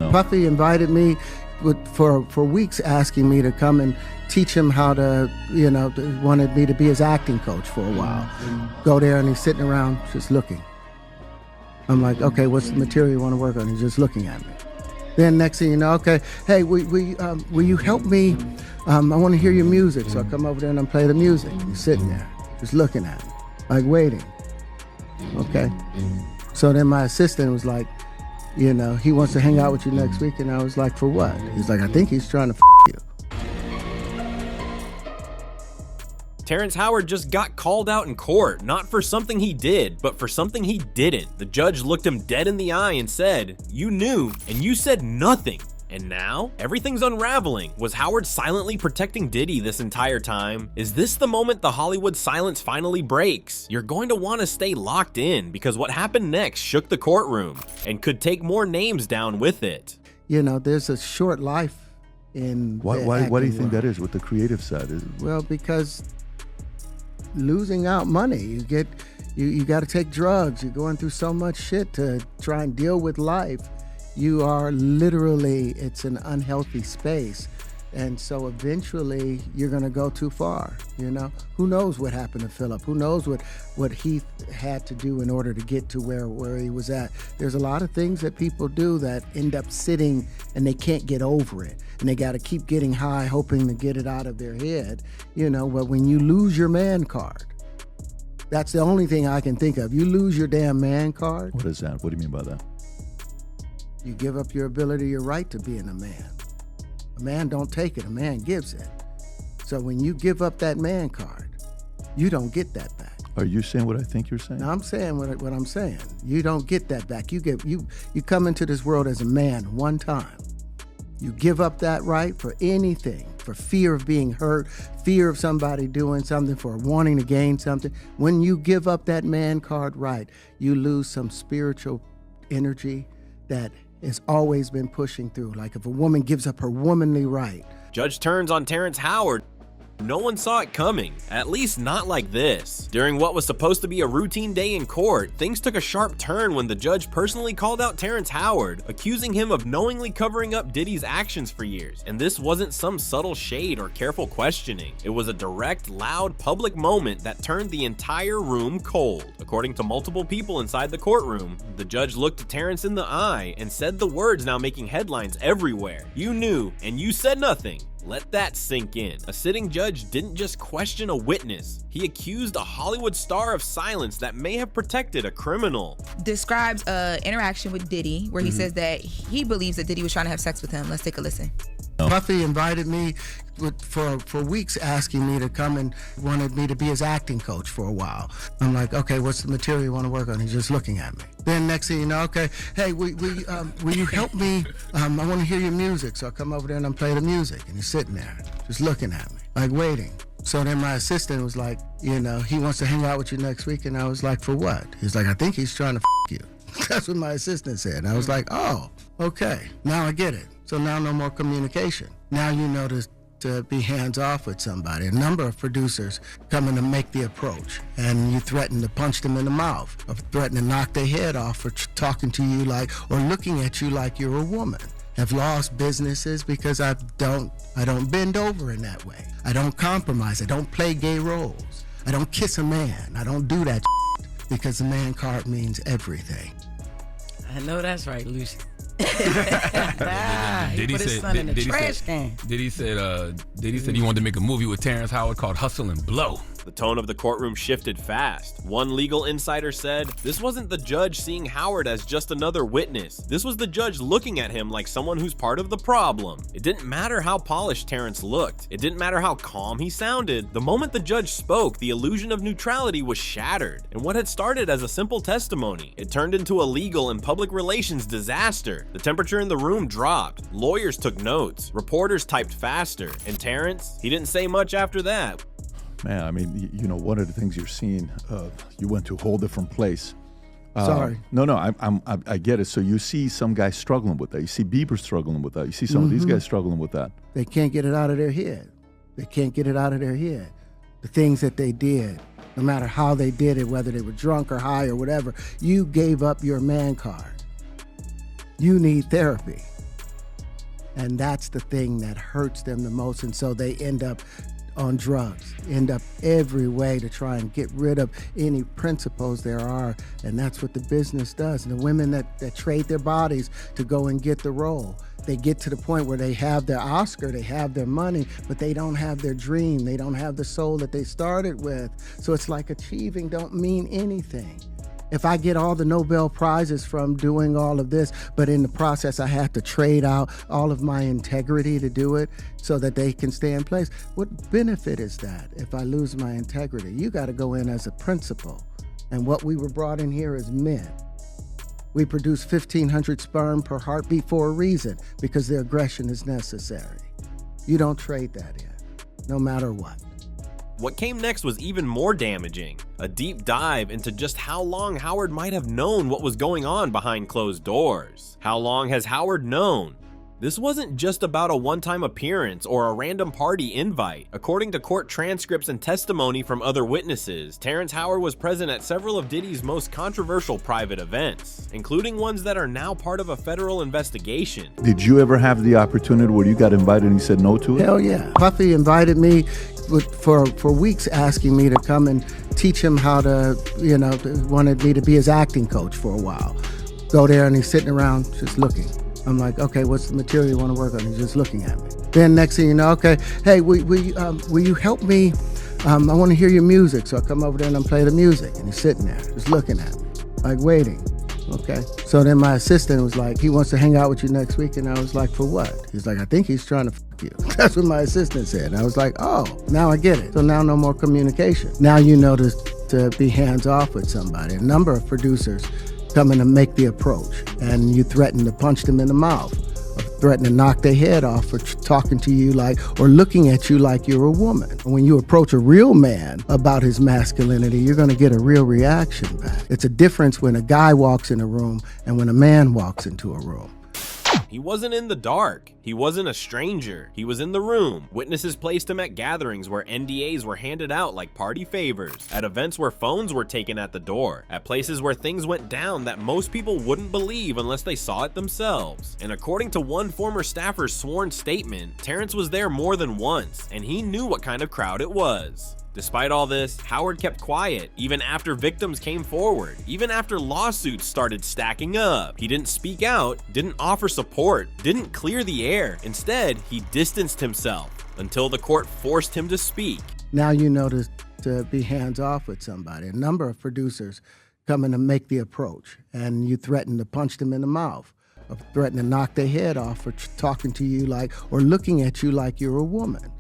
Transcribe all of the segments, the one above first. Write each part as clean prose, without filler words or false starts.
No. Puffy invited me for weeks, asking me to come and teach him how to, wanted me to be his acting coach for a while. Go there and he's sitting around just looking. I'm like, okay, what's the material you want to work on? He's just looking at me. Then next thing you know, okay, hey, will you help me? I want to hear your music. So I come over there and I play the music. He's sitting there, just looking at me, like waiting. Okay. So then my assistant was like, he wants to hang out with you next week. And I was like, for what? He's like, I think he's trying to you. Terrence Howard just got called out in court, not for something he did, but for something he didn't. The judge looked him dead in the eye and said, "You knew, and you said nothing." And now, everything's unraveling. Was Howard silently protecting Diddy this entire time? Is this the moment the Hollywood silence finally breaks? You're going to want to stay locked in, because what happened next shook the courtroom and could take more names down with it. There's a short life in Why do you think that is with the creative side? Well, because losing out money, you got to take drugs. You're going through so much shit to try and deal with life. You are literally, it's an unhealthy space. And so eventually you're going to go too far. Who knows what happened to Philip? Who knows what he had to do in order to get to where he was at? There's a lot of things that people do that end up sitting and they can't get over it. And they got to keep getting high, hoping to get it out of their head. But when you lose your man card, that's the only thing I can think of. You lose your damn man card. What is that? What do you mean by that? You give up your ability, your right to being a man. A man don't take it, a man gives it. So when you give up that man card, you don't get that back. Are you saying what I think you're saying? No, I'm saying what I'm saying. You don't get that back. You come into this world as a man one time. You give up that right for anything, for fear of being hurt, fear of somebody doing something, for wanting to gain something. When you give up that man card right, you lose some spiritual energy that has always been pushing through. Like if a woman gives up her womanly right. Judge turns on Terrence Howard. No one saw it coming, at least not like this. During what was supposed to be a routine day in court, things took a sharp turn when the judge personally called out Terrence Howard, accusing him of knowingly covering up Diddy's actions for years. And this wasn't some subtle shade or careful questioning. It was a direct, loud, public moment that turned the entire room cold. According to multiple people inside the courtroom, the judge looked at Terrence in the eye and said the words now making headlines everywhere. "You knew, and you said nothing." Let that sink in. A sitting judge didn't just question a witness. He accused a Hollywood star of silence that may have protected a criminal. Describes an interaction with Diddy where he says that he believes that Diddy was trying to have sex with him. Let's take a listen. Puffy invited me for weeks, asking me to come and wanted me to be his acting coach for a while. I'm like, okay, what's the material you want to work on? He's just looking at me. Then next thing you know, okay, hey, will you help me? I want to hear your music. So I come over there and I play the music. And he's sitting there, just looking at me, like waiting. So then my assistant was like, he wants to hang out with you next week. And I was like, for what? He's like, I think he's trying to you. That's what my assistant said. And I was like, oh, okay, now I get it. So now no more communication. Now you know to be hands-off with somebody. A number of producers coming to make the approach, and you threaten to punch them in the mouth, or threaten to knock their head off for talking to you or looking at you like you're a woman. Have lost businesses because I don't bend over in that way. I don't compromise. I don't play gay roles. I don't kiss a man. I don't do that because the man card means everything. I know that's right, Lucy. Diddy put his son in the trash can. Diddy said he wanted to make a movie with Terrence Howard called Hustle and Blow. The tone of the courtroom shifted fast. One legal insider said, this wasn't the judge seeing Howard as just another witness. This was the judge looking at him like someone who's part of the problem. It didn't matter how polished Terrence looked. It didn't matter how calm he sounded. The moment the judge spoke, the illusion of neutrality was shattered. And what had started as a simple testimony, it turned into a legal and public relations disaster. The temperature in the room dropped. Lawyers took notes. Reporters typed faster. And Terrence, he didn't say much after that. Man, I mean, one of the things you're seeing, you went to a whole different place. Sorry. No, I get it. So you see some guys struggling with that. You see Bieber struggling with that. You see some of these guys struggling with that. They can't get it out of their head. They can't get it out of their head. The things that they did, no matter how they did it, whether they were drunk or high or whatever, you gave up your man card. You need therapy. And that's the thing that hurts them the most. And so they end up on drugs, end up every way to try and get rid of any principles there are. And that's what the business does. And the women that trade their bodies to go and get the role, they get to the point where they have their Oscar, they have their money, but they don't have their dream. They don't have the soul that they started with. So it's like achieving don't mean anything. If I get all the Nobel Prizes from doing all of this, but in the process I have to trade out all of my integrity to do it so that they can stay in place, what benefit is that if I lose my integrity? You got to go in as a principal. And what we were brought in here as men. We produce 1,500 sperm per heartbeat for a reason, because the aggression is necessary. You don't trade that in, no matter what. What came next was even more damaging. A deep dive into just how long Howard might have known what was going on behind closed doors. How long has Howard known? This wasn't just about a one-time appearance or a random party invite. According to court transcripts and testimony from other witnesses, Terrence Howard was present at several of Diddy's most controversial private events, including ones that are now part of a federal investigation. Did you ever have the opportunity where you got invited and you said no to it? Hell yeah. Puffy invited me for weeks, asking me to come and teach him how to, wanted me to be his acting coach for a while. Go there and he's sitting around just looking. I'm like, okay, what's the material you want to work on? He's just looking at me. Then next thing you know, okay, hey, will you help me? I want to hear your music. So I come over there and I play the music. And he's sitting there just looking at me, like waiting. Okay. So then my assistant was like, he wants to hang out with you next week. And I was like, for what? He's like, I think he's trying to fuck you. That's what my assistant said. And I was like, oh, now I get it. So now no more communication. Now you know to be hands off with somebody. A number of producers come in and make the approach, and you threaten to punch them in the mouth, or threaten to knock their head off for talking to you or looking at you like you're a woman. When you approach a real man about his masculinity, you're going to get a real reaction back. It's a difference when a guy walks in a room and when a man walks into a room. He wasn't in the dark. He wasn't a stranger. He was in the room. Witnesses placed him at gatherings where NDAs were handed out like party favors, at events where phones were taken at the door, at places where things went down that most people wouldn't believe unless they saw it themselves. And according to one former staffer's sworn statement, Terrence was there more than once, and he knew what kind of crowd it was. Despite all this, Howard kept quiet, even after victims came forward, even after lawsuits started stacking up. He didn't speak out, didn't offer support, didn't clear the air. Instead, he distanced himself until the court forced him to speak. Now you know to be hands off with somebody. A number of producers come in and make the approach, and you threaten to punch them in the mouth, or threaten to knock their head off for talking to you or looking at you like you're a woman.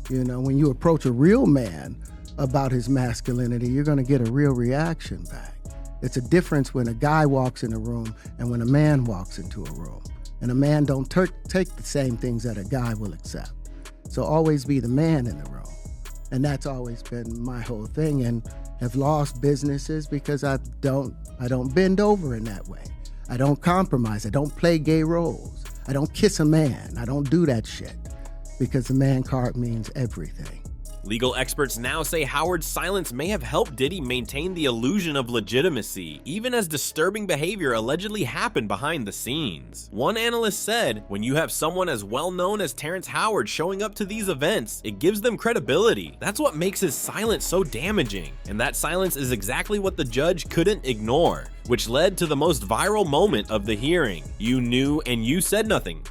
When you approach a real man about his masculinity, you're going to get a real reaction back. It's a difference when a guy walks in a room and when a man walks into a room. And a man don't take the same things that a guy will accept. So always be the man in the room. And that's always been my whole thing, and have lost businesses because I don't bend over in that way. I don't compromise. I don't play gay roles. I don't kiss a man. I don't do that shit, because the man card means everything. Legal experts now say Howard's silence may have helped Diddy maintain the illusion of legitimacy, even as disturbing behavior allegedly happened behind the scenes. One analyst said, when you have someone as well known as Terrence Howard showing up to these events, it gives them credibility. That's what makes his silence so damaging. And that silence is exactly what the judge couldn't ignore, which led to the most viral moment of the hearing. You knew and you said nothing.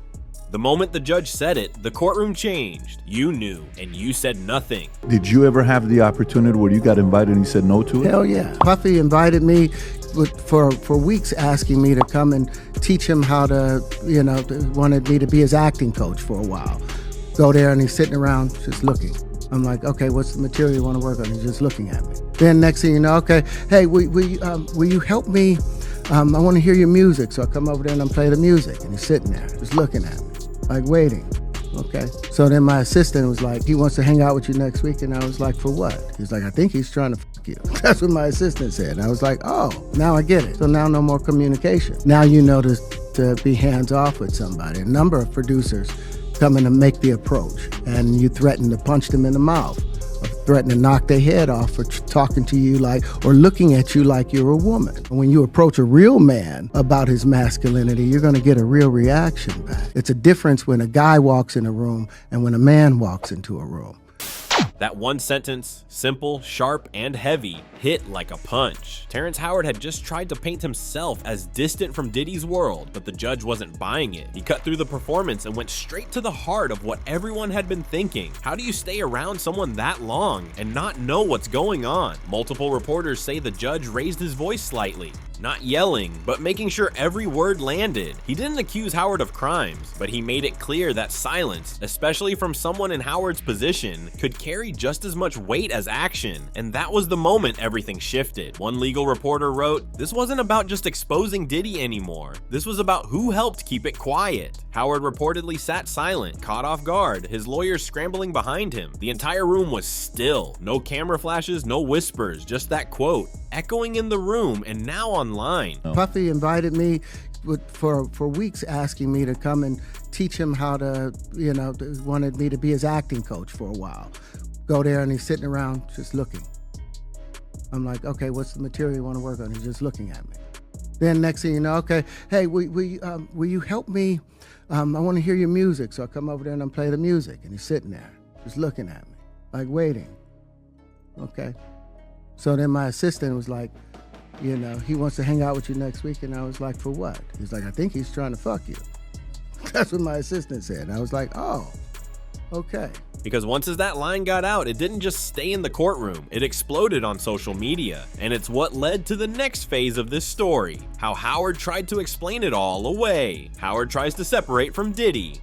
The moment the judge said it, the courtroom changed. You knew, and you said nothing. Did you ever have the opportunity where you got invited and you said no to it? Hell yeah. Puffy invited me for weeks, asking me to come and teach him how to, wanted me to be his acting coach for a while. Go there and he's sitting around just looking. I'm like, okay, what's the material you want to work on? He's just looking at me. Then next thing you know, okay, hey, will you help me? I want to hear your music. So I come over there and I play the music. And he's sitting there just looking at me, like waiting. Okay. So then my assistant was like, he wants to hang out with you next week. And I was like, for what? He's like, I think he's trying to fuck you. That's what my assistant said. And I was like, oh, now I get it. So now no more communication. Now you know to be hands off with somebody. A number of producers come in and make the approach, and you threaten to punch them in the mouth, or threaten to knock their head off for talking to you or looking at you like you're a woman. When you approach a real man about his masculinity, you're going to get a real reaction back. It's a difference when a guy walks in a room and when a man walks into a room. That one sentence, simple, sharp, and heavy, hit like a punch. Terrence Howard had just tried to paint himself as distant from Diddy's world, but the judge wasn't buying it. He cut through the performance and went straight to the heart of what everyone had been thinking. How do you stay around someone that long and not know what's going on? Multiple reporters say the judge raised his voice slightly. Not yelling, but making sure every word landed. He didn't accuse Howard of crimes, but he made it clear that silence, especially from someone in Howard's position, could carry just as much weight as action. And that was the moment everything shifted. One legal reporter wrote, "This wasn't about just exposing Diddy anymore. This was about who helped keep it quiet." Howard reportedly sat silent, caught off guard, his lawyers scrambling behind him. The entire room was still. No camera flashes, no whispers, just that quote echoing in the room and now online. Puffy invited me for weeks, asking me to come and teach him how to, wanted me to be his acting coach for a while. Go there and he's sitting around just looking. I'm like, okay, what's the material you want to work on? He's just looking at me. Then next thing you know, okay, hey, will you help me? I want to hear your music. So I come over there and I play the music, and he's sitting there just looking at me, like waiting. Okay. So then my assistant was like, he wants to hang out with you next week. And I was like, for what? He's like, I think he's trying to fuck you. That's what my assistant said. And I was like, oh, okay. Because once that line got out, it didn't just stay in the courtroom, it exploded on social media. And it's what led to the next phase of this story, how Howard tried to explain it all away. Howard tries to separate from Diddy.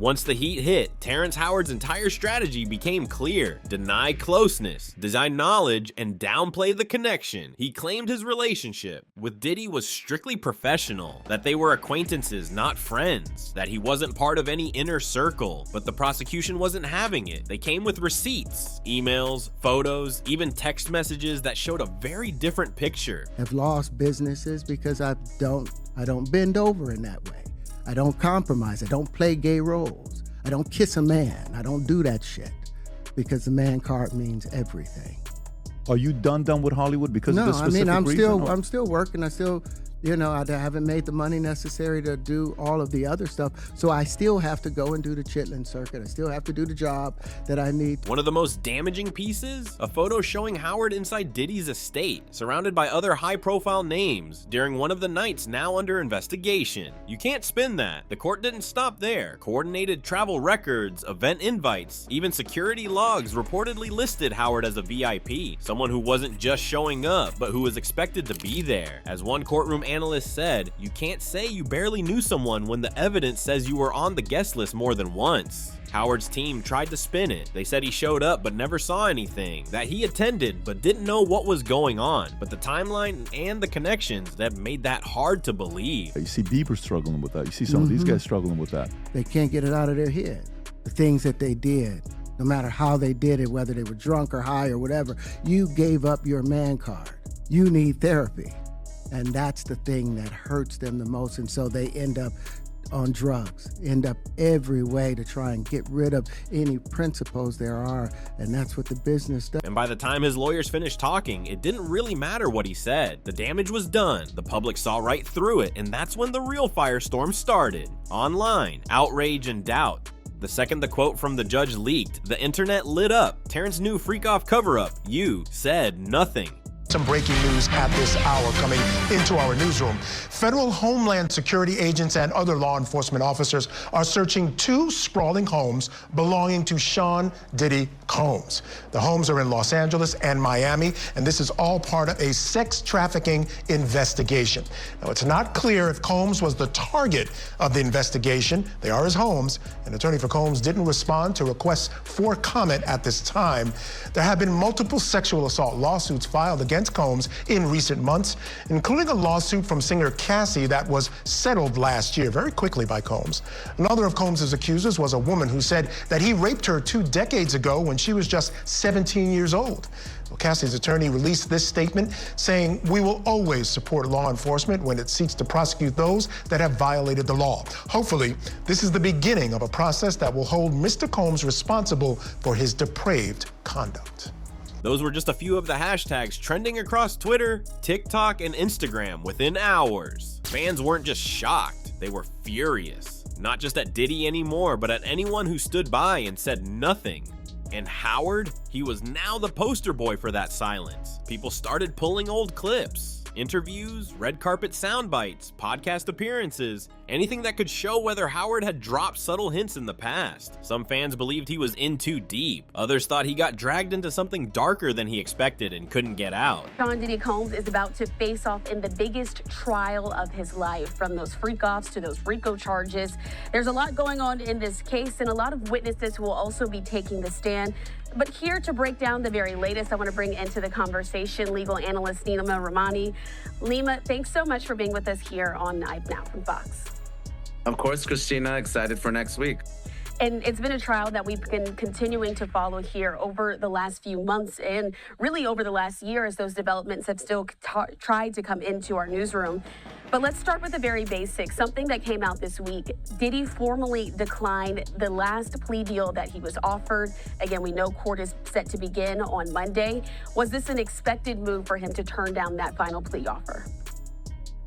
Once the heat hit, Terrence Howard's entire strategy became clear. Deny closeness, design knowledge, and downplay the connection. He claimed his relationship with Diddy was strictly professional, that they were acquaintances, not friends, that he wasn't part of any inner circle, but the prosecution wasn't having it. They came with receipts, emails, photos, even text messages that showed a very different picture. I've lost businesses because I don't bend over in that way. I don't compromise. I don't play gay roles. I don't kiss a man. I don't do that shit because the man card means everything. Are you done with Hollywood because of this specific reason? I'm still working. I still, I haven't made the money necessary to do all of the other stuff. So I still have to go and do the Chitlin circuit. I still have to do the job that I need. One of the most damaging pieces? A photo showing Howard inside Diddy's estate, surrounded by other high-profile names during one of the nights now under investigation. You can't spin that. The court didn't stop there. Coordinated travel records, event invites, even security logs reportedly listed Howard as a VIP, someone who wasn't just showing up, but who was expected to be there. As one courtroom analyst said, you can't say you barely knew someone when the evidence says you were on the guest list more than once. Howard's team tried to spin it. They said he showed up but never saw anything, that he attended but didn't know what was going on. But the timeline and the connections that made that hard to believe. You see Bieber struggling with that. You see some of these guys struggling with that. They can't get it out of their head. The things that they did, no matter how they did it, whether they were drunk or high or whatever, you gave up your man card. You need therapy. And that's the thing that hurts them the most. And so they end up on drugs, end up every way to try and get rid of any principles there are. And that's what the business does. And by the time his lawyers finished talking, it didn't really matter what he said. The damage was done. The public saw right through it. And that's when the real firestorm started. Online, outrage and doubt. The second the quote from the judge leaked, the internet lit up. Terrence knew freak-off cover-up. You said nothing. Some breaking news at this hour coming into our newsroom. Federal Homeland Security agents and other law enforcement officers are searching 2 sprawling homes belonging to Sean Diddy Combs. The homes are in Los Angeles and Miami, and this is all part of a sex trafficking investigation. Now, it's not clear if Combs was the target of the investigation. They are his homes. An attorney for Combs didn't respond to requests for comment at this time. There have been multiple sexual assault lawsuits filed against against Combs in recent months, including a lawsuit from singer Cassie that was settled last year very quickly by Combs. Another of Combs' accusers was a woman who said that he raped her 2 decades ago when she was just 17 years old. Well, Cassie's attorney released this statement saying, "We will always support law enforcement when it seeks to prosecute those that have violated the law. Hopefully, this is the beginning of a process that will hold Mr. Combs responsible for his depraved conduct." Those were just a few of the hashtags trending across Twitter, TikTok, and Instagram within hours. Fans weren't just shocked, they were furious. Not just at Diddy anymore, but at anyone who stood by and said nothing. And Howard, he was now the poster boy for that silence. People started pulling old clips, interviews, red carpet sound bites, podcast appearances, anything that could show whether Howard had dropped subtle hints in the past. Some fans believed he was in too deep. Others thought he got dragged into something darker than he expected and couldn't get out. Sean Diddy Combs is about to face off in the biggest trial of his life, from those freak-offs to those RICO charges. There's a lot going on in this case, and a lot of witnesses will also be taking the stand. But here to break down the very latest, I want to bring into the conversation legal analyst Nima Rahmani. Lima, thanks so much for being with us here on Knife Now from Fox. Of course, Christina, excited for next week. And it's been a trial that we've been continuing to follow here over the last few months and really over the last year as those developments have still tried to come into our newsroom. But let's start with the very basics. Something that came out this week. Diddy formally declined the last plea deal that he was offered. Again, we know court is set to begin on Monday. Was this an expected move for him to turn down that final plea offer?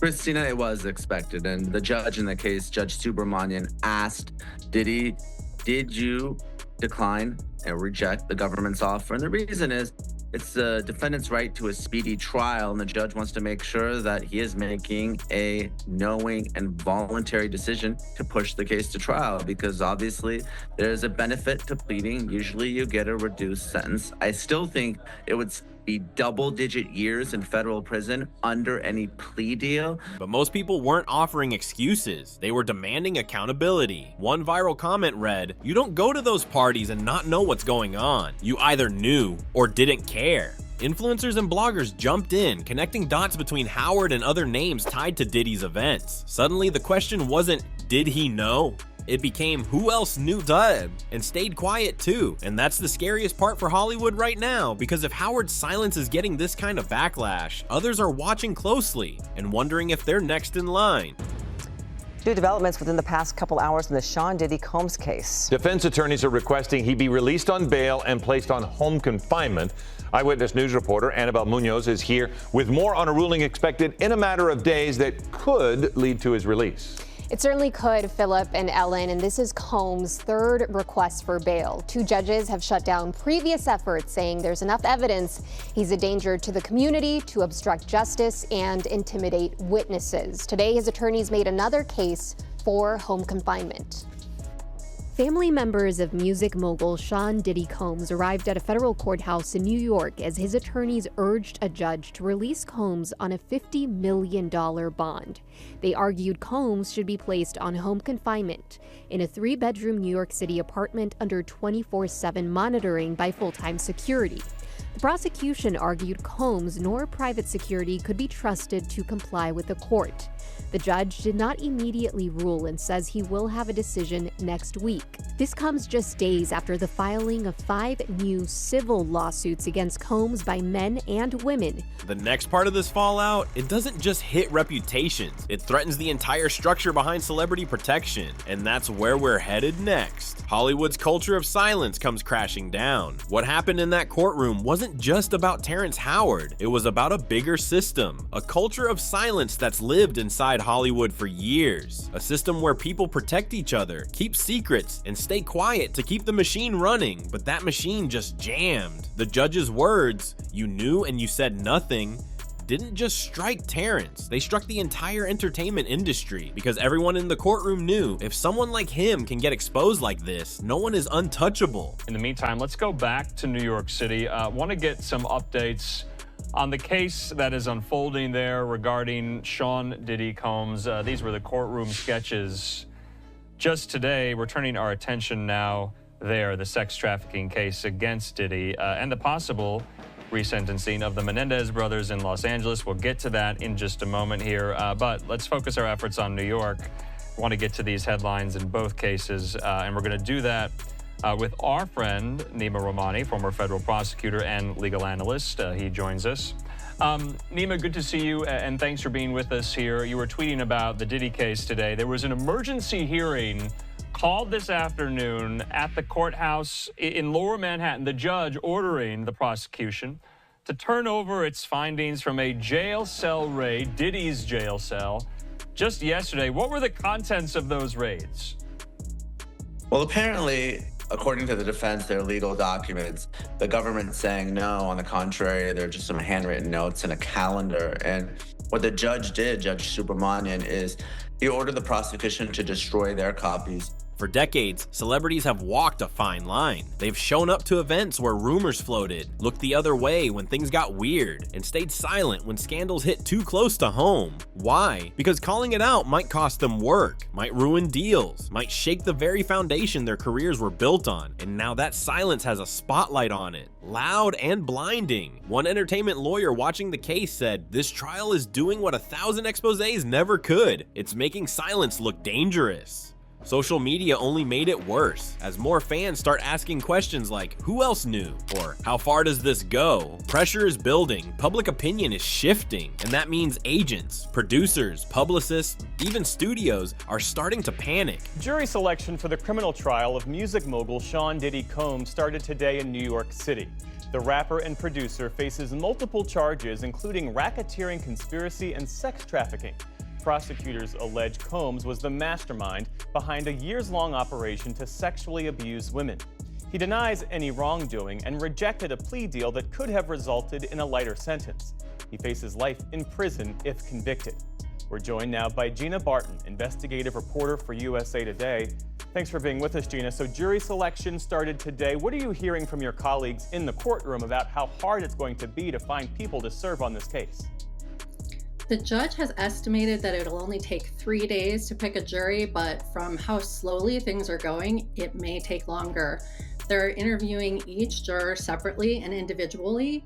Christina, it was expected. And the judge in the case, Judge Subramanian, asked Diddy, did you decline and reject the government's offer? And the reason is, it's the defendant's right to a speedy trial, and the judge wants to make sure that he is making a knowing and voluntary decision to push the case to trial, because obviously there's a benefit to pleading. Usually you get a reduced sentence. I still think it would be double-digit years in federal prison under any plea deal. But most people weren't offering excuses. They were demanding accountability. One viral comment read, "You don't go to those parties and not know what's going on. You either knew or didn't care." Influencers and bloggers jumped in, connecting dots between Howard and other names tied to Diddy's events. Suddenly, the question wasn't, did he know? It became, who else knew Dud and stayed quiet too? And that's the scariest part for Hollywood right now, because if Howard's silence is getting this kind of backlash, others are watching closely and wondering if they're next in line. New developments within the past couple hours in the Sean Diddy Combs case. Defense attorneys are requesting he be released on bail and placed on home confinement. Eyewitness News reporter Annabelle Munoz is here with more on a ruling expected in a matter of days that could lead to his release. It certainly could, Philip and Ellen, and this is Combs' third request for bail. 2 judges have shut down previous efforts, saying there's enough evidence he's a danger to the community to obstruct justice and intimidate witnesses. Today, his attorneys made another case for home confinement. Family members of music mogul Sean Diddy Combs arrived at a federal courthouse in New York as his attorneys urged a judge to release Combs on a $50 million bond. They argued Combs should be placed on home confinement in a 3-bedroom New York City apartment under 24/7 monitoring by full-time security. The prosecution argued Combs nor private security could be trusted to comply with the court. The judge did not immediately rule and says he will have a decision next week. This comes just days after the filing of 5 new civil lawsuits against Combs by men and women. The next part of this fallout, it doesn't just hit reputations, it threatens the entire structure behind celebrity protection. And that's where we're headed next. Hollywood's culture of silence comes crashing down. What happened in that courtroom wasn't just about Terrence Howard, it was about a bigger system, a culture of silence that's lived inside Hollywood for years. A system where people protect each other, keep secrets, and stay quiet to keep the machine running. But that machine just jammed. The judge's words, "You knew and you said nothing," didn't just strike Terrence, they struck the entire entertainment industry, because everyone in the courtroom knew if someone like him can get exposed like this, no one is untouchable. In the meantime, let's go back to New York City. Want to get some updates on the case that is unfolding there regarding Sean Diddy Combs. These were the courtroom sketches. Just today, we're turning our attention now there, the sex trafficking case against Diddy, and the possible resentencing of the Menendez brothers in Los Angeles. We'll get to that in just a moment here, but let's focus our efforts on New York. We want to get to these headlines in both cases, and we're going to do that with our friend Nima Rahmani, former federal prosecutor and legal analyst. He joins us. Nima, good to see you, and thanks for being with us here. You were tweeting about the Diddy case today. There was an emergency hearing called this afternoon at the courthouse in Lower Manhattan, the judge ordering the prosecution to turn over its findings from a jail cell raid, Diddy's jail cell, just yesterday. What were the contents of those raids? Well, apparently, according to the defense, they're legal documents. The government saying no, on the contrary, they're just some handwritten notes and a calendar. And what the judge did, Judge Subramanian, is he ordered the prosecution to destroy their copies. For decades, celebrities have walked a fine line. They've shown up to events where rumors floated, looked the other way when things got weird, and stayed silent when scandals hit too close to home. Why? Because calling it out might cost them work, might ruin deals, might shake the very foundation their careers were built on, and now that silence has a spotlight on it. Loud and blinding. One entertainment lawyer watching the case said, "This trial is doing what 1,000 exposés never could. It's making silence look dangerous." Social media only made it worse, as more fans start asking questions like, who else knew? Or, how far does this go? Pressure is building, public opinion is shifting, and that means agents, producers, publicists, even studios are starting to panic. Jury selection for the criminal trial of music mogul Sean Diddy Combs started today in New York City. The rapper and producer faces multiple charges, including racketeering, conspiracy, and sex trafficking. Prosecutors allege Combs was the mastermind behind a years-long operation to sexually abuse women. He denies any wrongdoing and rejected a plea deal that could have resulted in a lighter sentence. He faces life in prison if convicted. We're joined now by Gina Barton, investigative reporter for USA Today. Thanks for being with us, Gina. So jury selection started today. What are you hearing from your colleagues in the courtroom about how hard it's going to be to find people to serve on this case? The judge has estimated that it'll only take 3 days to pick a jury, but from how slowly things are going, it may take longer. They're interviewing each juror separately and individually.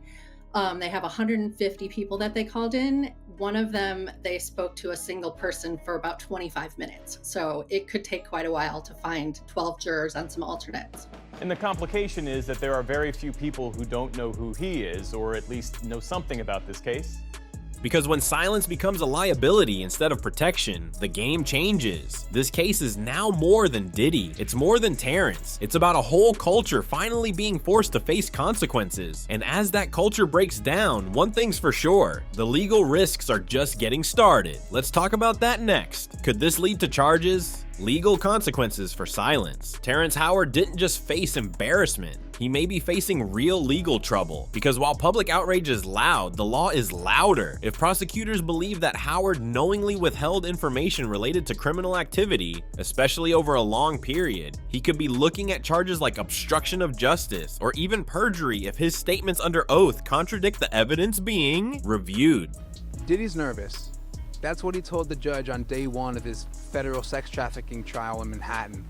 They have 150 people that they called in. One of them, they spoke to a single person for about 25 minutes. So it could take quite a while to find 12 jurors and some alternates. And the complication is that there are very few people who don't know who he is, or at least know something about this case. Because when silence becomes a liability instead of protection, the game changes. This case is now more than Diddy. It's more than Terrence. It's about a whole culture finally being forced to face consequences. And as that culture breaks down, one thing's for sure, the legal risks are just getting started. Let's talk about that next. Could this lead to charges? Legal consequences for silence. Terrence Howard didn't just face embarrassment. He may be facing real legal trouble, because while public outrage is loud, the law is louder. If prosecutors believe that Howard knowingly withheld information related to criminal activity, especially over a long period, he could be looking at charges like obstruction of justice or even perjury if his statements under oath contradict the evidence being reviewed. Diddy's nervous. That's what he told the judge on day one of his federal sex trafficking trial in Manhattan.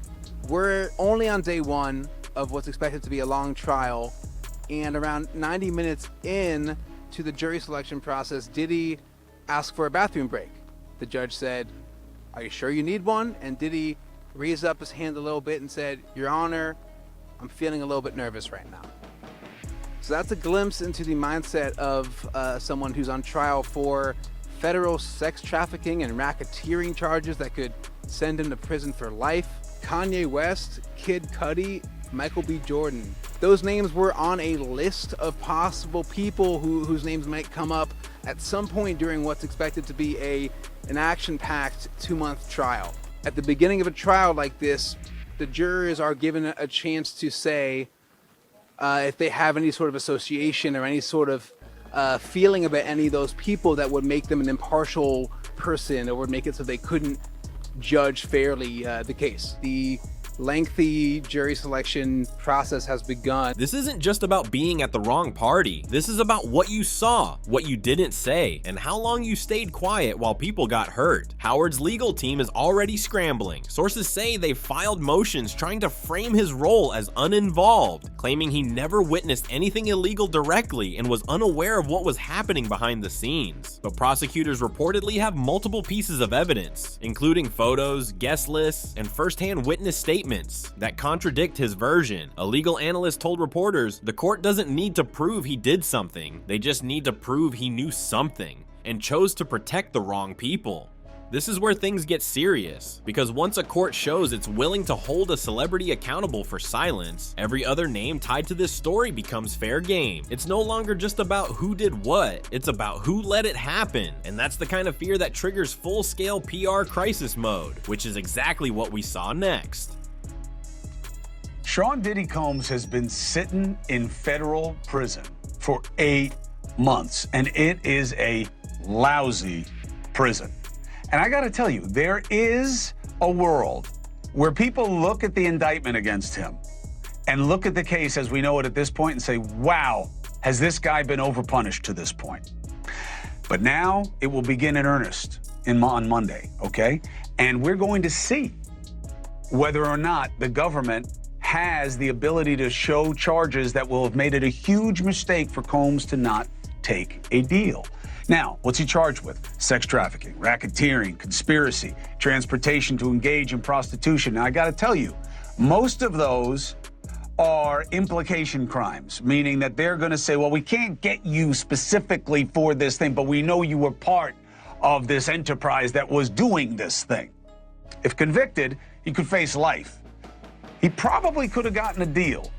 We're only on day one of what's expected to be a long trial, and around 90 minutes in to the jury selection process, Diddy asked for a bathroom break. The judge said, "Are you sure you need one?" And Diddy raised up his hand a little bit and said, "Your Honor, I'm feeling a little bit nervous right now." So that's a glimpse into the mindset of someone who's on trial for federal sex trafficking and racketeering charges that could send him to prison for life. Kanye West, Kid Cudi, Michael B. Jordan. Those names were on a list of possible people whose names might come up at some point during what's expected to be an action-packed 2-month trial. At the beginning of a trial like this, the jurors are given a chance to say if they have any sort of association or any sort of feeling about any of those people that would make them an impartial person or would make it so they couldn't judge fairly the case. The lengthy jury selection process has begun. This isn't just about being at the wrong party. This is about what you saw, what you didn't say, and how long you stayed quiet while people got hurt. Howard's legal team is already scrambling. Sources say they've filed motions trying to frame his role as uninvolved, claiming he never witnessed anything illegal directly and was unaware of what was happening behind the scenes. But prosecutors reportedly have multiple pieces of evidence, including photos, guest lists, and first-hand witness statements that contradict his version. A legal analyst told reporters the court doesn't need to prove he did something, they just need to prove he knew something and chose to protect the wrong people. This is where things get serious, because once a court shows it's willing to hold a celebrity accountable for silence, every other name tied to this story becomes fair game. It's no longer just about who did what, it's about who let it happen. And that's the kind of fear that triggers full-scale PR crisis mode, which is exactly what we saw next. Sean Diddy Combs has been sitting in federal prison for 8 months, and it is a lousy prison. And I got to tell you, there is a world where people look at the indictment against him and look at the case as we know it at this point and say, wow, has this guy been overpunished to this point? But now it will begin in earnest on Monday, okay? And we're going to see whether or not the government has the ability to show charges that will have made it a huge mistake for Combs to not take a deal. Now, what's he charged with? Sex trafficking, racketeering, conspiracy, transportation to engage in prostitution. Now, I got to tell you, most of those are implication crimes, meaning that they're going to say, well, we can't get you specifically for this thing, but we know you were part of this enterprise that was doing this thing. If convicted, he could face life. He probably could have gotten a deal.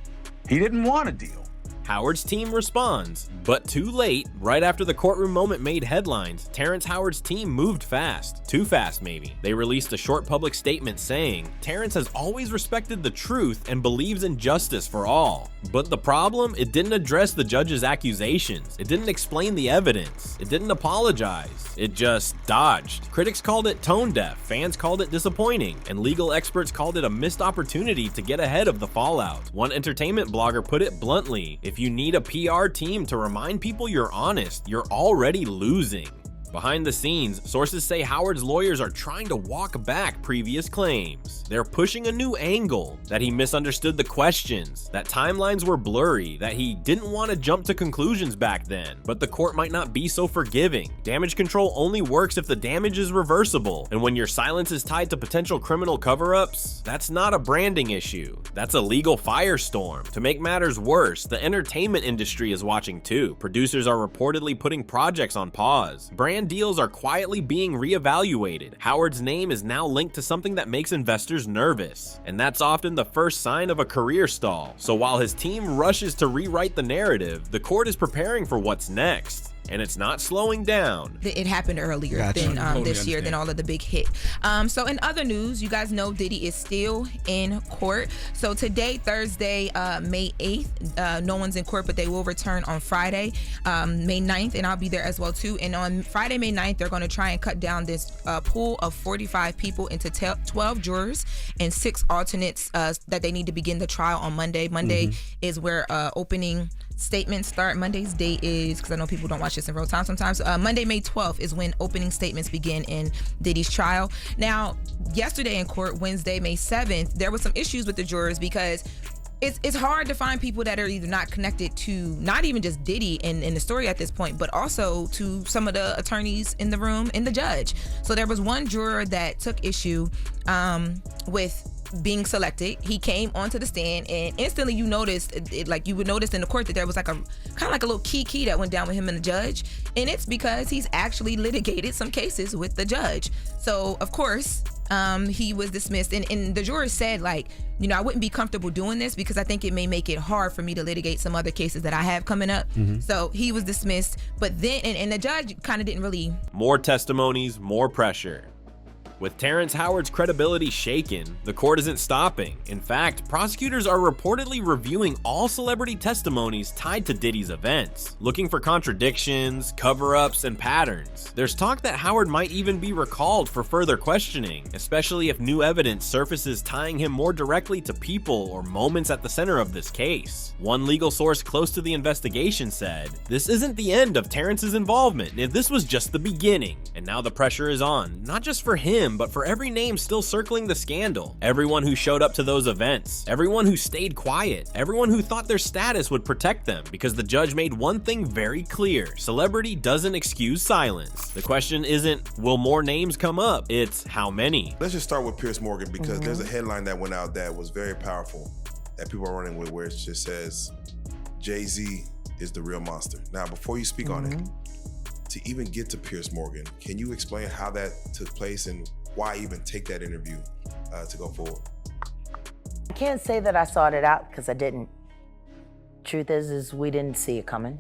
He didn't want a deal. Howard's team responds, but too late. Right after the courtroom moment made headlines, Terrence Howard's team moved fast. Too fast, maybe. They released a short public statement saying, Terrence has always respected the truth and believes in justice for all. But the problem, it didn't address the judge's accusations. It didn't explain the evidence. It didn't apologize. It just dodged. Critics called it tone deaf, fans called it disappointing, and legal experts called it a missed opportunity to get ahead of the fallout. One entertainment blogger put it bluntly, if you need a PR team to remind people you're honest, you're already losing. Behind the scenes, sources say Howard's lawyers are trying to walk back previous claims. They're pushing a new angle, that he misunderstood the questions, that timelines were blurry, that he didn't want to jump to conclusions back then, but the court might not be so forgiving. Damage control only works if the damage is reversible, and when your silence is tied to potential criminal cover-ups, that's not a branding issue, that's a legal firestorm. To make matters worse, the entertainment industry is watching too. Producers are reportedly putting projects on pause. Brand deals are quietly being reevaluated. Howard's name is now linked to something that makes investors nervous, and that's often the first sign of a career stall. So while his team rushes to rewrite the narrative, the court is preparing for what's next. And it's not slowing down. It happened earlier than this year, than all of the big hit. So in other news, you guys know Diddy is still in court. So today, Thursday, May 8th, no one's in court, but they will return on Friday, May 9th, and I'll be there as well too. And on Friday, May 9th, they're going to try and cut down this pool of 45 people into 12 jurors and 6 alternates that they need to begin the trial on Monday. Monday is where opening statements start. Monday's date is, because I know people don't watch this in real time sometimes, Monday, May 12th is when opening statements begin in Diddy's trial. Now, yesterday in court, Wednesday, May 7th, there was some issues with the jurors because it's hard to find people that are either not connected to not even just Diddy in the story at this point, but also to some of the attorneys in the room and the judge. So there was one juror that took issue with being selected. He came onto the stand and instantly you noticed it, like you would notice in the court, that there was like a kind of like a little key that went down with him and the judge, and it's because he's actually litigated some cases with the judge. So of course he was dismissed, and the jurors said, like, you know, I wouldn't be comfortable doing this because I think it may make it hard for me to litigate some other cases that I have coming up. So he was dismissed, but then and the judge kind of didn't really. More testimonies, more pressure. With Terrence Howard's credibility shaken, the court isn't stopping. In fact, prosecutors are reportedly reviewing all celebrity testimonies tied to Diddy's events, looking for contradictions, cover-ups, and patterns. There's talk that Howard might even be recalled for further questioning, especially if new evidence surfaces tying him more directly to people or moments at the center of this case. One legal source close to the investigation said, "This isn't the end of Terrence's involvement, this was just the beginning." And now the pressure is on, not just for him, but for every name still circling the scandal. Everyone who showed up to those events, everyone who stayed quiet, everyone who thought their status would protect them, because the judge made one thing very clear: celebrity doesn't excuse silence. The question isn't, will more names come up? It's, how many? Let's just start with Piers Morgan, because there's a headline that went out that was very powerful that people are running with, where it just says, Jay-Z is the real monster. Now, before you speak on it, to even get to Piers Morgan, can you explain how that took place and why even take that interview to go forward? I can't say that I sought it out, because I didn't. Truth is we didn't see it coming.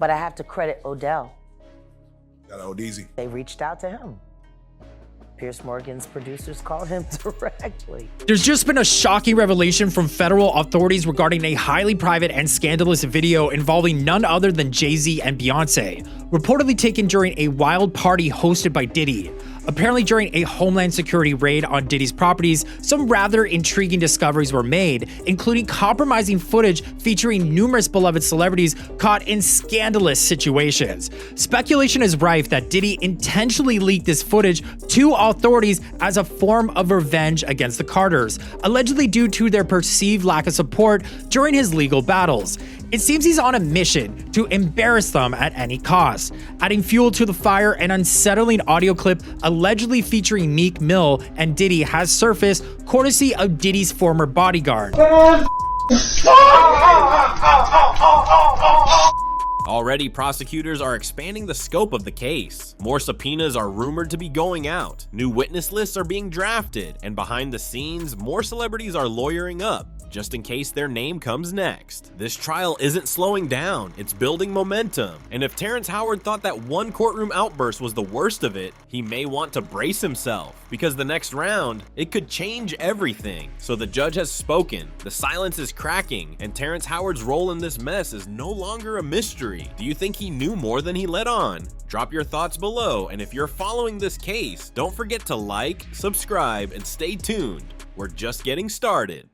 But I have to credit Odell. Got Odeezy. They reached out to him. Piers Morgan's producers called him directly. There's just been a shocking revelation from federal authorities regarding a highly private and scandalous video involving none other than Jay-Z and Beyonce, reportedly taken during a wild party hosted by Diddy. Apparently, during a Homeland Security raid on Diddy's properties, some rather intriguing discoveries were made, including compromising footage featuring numerous beloved celebrities caught in scandalous situations. Speculation is rife that Diddy intentionally leaked this footage to authorities as a form of revenge against the Carters, allegedly due to their perceived lack of support during his legal battles. It seems he's on a mission to embarrass them at any cost. Adding fuel to the fire, an unsettling audio clip allegedly featuring Meek Mill and Diddy has surfaced, courtesy of Diddy's former bodyguard. Already, prosecutors are expanding the scope of the case. More subpoenas are rumored to be going out, new witness lists are being drafted, and behind the scenes, more celebrities are lawyering up, just in case their name comes next. This trial isn't slowing down, it's building momentum. And if Terrence Howard thought that one courtroom outburst was the worst of it, he may want to brace himself, because the next round, it could change everything. So the judge has spoken, the silence is cracking, and Terrence Howard's role in this mess is no longer a mystery. Do you think he knew more than he let on? Drop your thoughts below, and if you're following this case, don't forget to like, subscribe, and stay tuned. We're just getting started.